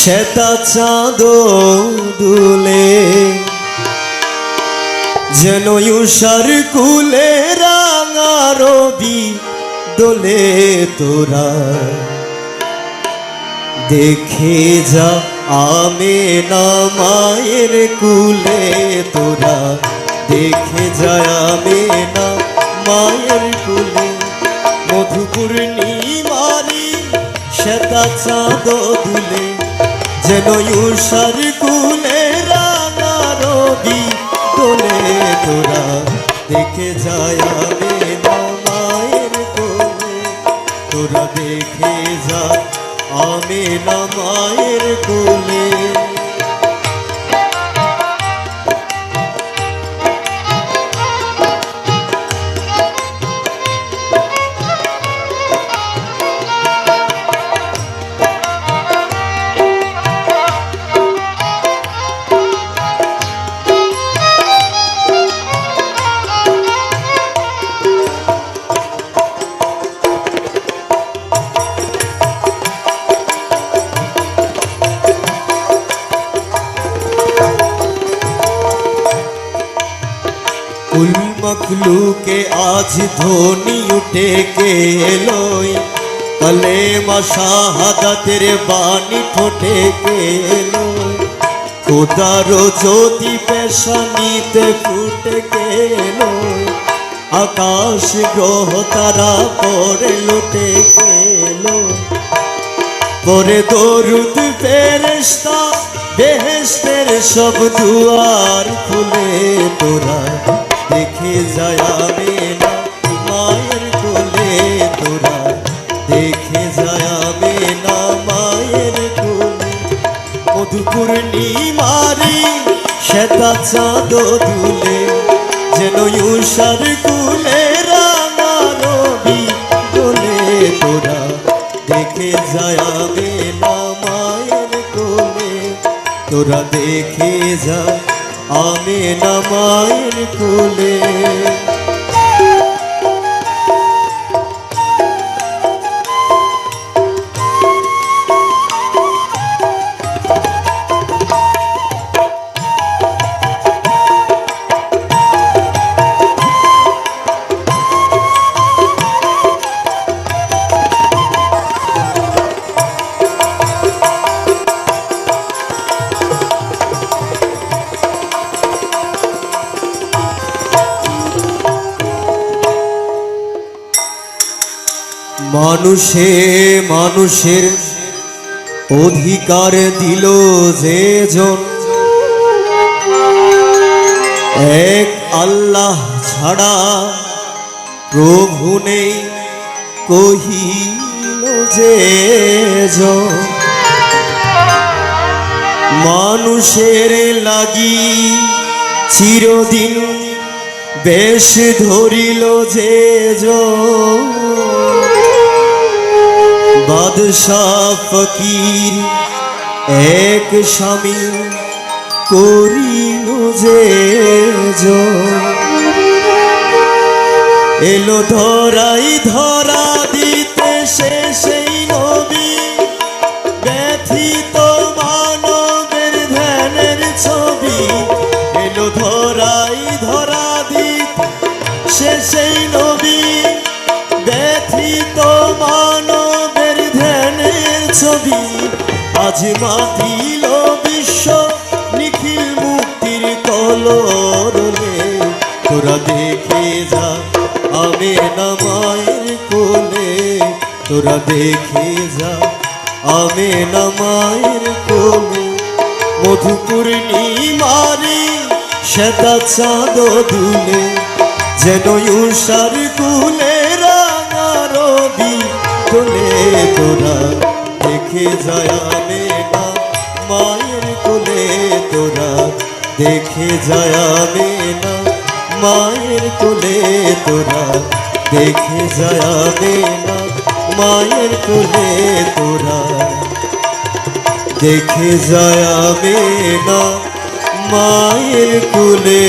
শ্বেতা চাঁদ দুলে যেন উষার কুলে রাঙা রবি দোলে তোরা দেখে যা আমেনা মায়ের কুলে তোরা দেখে যা আমেনা মায়ের কুলে মধু পূর্ণিমারি শ্বেতা চাঁদ দুলে যেন উষার কুলে রাঙা রবি দোলে তোরা দেখে যায় আমেনা মায়ের কোলে তোরা দেখে যা আমেনা মায়ের কোলে कुल मखलूके आज धोनी उठे के एलोई कलेमा शाहादातेर बानी ठोटे के एलोई खुदारो ज्योति पेशानीते फुटे के एलोई आकाश ग्रह तारा परे लुटे के एलोई परे दरुद फेरेश्ता बेहेश्तेर सब दुआर खुले तोरा देखे যায় আমেনা মায়ের কোলে তোরা দেখে যায় আমেনা মায়ের কোলে মধু পূর্ণিমারি শ্বেতা চাঁদ দুলে যেন উষার কুলে রাঙা রবি দোলে তোরা দেখে যায় আমেনা মায়ের কোলে তোরা দেখে যায় আমেনা মায়ের কোলে মানুষে মানুষের অধিকার দিল যে জন এক আল্লাহ ছাড়া প্রভু নেই কহিল যে জন মানুষের লাগি চিরদিন বেশ ধরিল যে জন বাদশাহ ফকির এক স্বামী করিল যে এলো ধরাই ধরা দিতে সে সেই নবী ব্যথিত মানবের ধ্যানের ছবি এলো ধরাই ধরা দিতে সে সেই নবী ব্যথিত মানবের ধ্যানের ছবি আজ মাতিল বিশ্ব নিখিল মুক্তির কলরলে তোরা দেখে যা আমেনা মায়ের কোলে তোরা দেখে যা আমেনা মায়ের কোলে মধু পূর্ণিমারি শ্বেতা চাঁদ দুলে যেন উষার কুলে রাঙা রবি দোলে তোরা দেখে যায় আমেনা মায়ের কোলে তোরা দেখে যায় আমেনা মায়ের কোলে তোরা দেখে যায় আমেনা মায়ের কোলে তোরা দেখে যায় আমেনা মায়ের কোলে।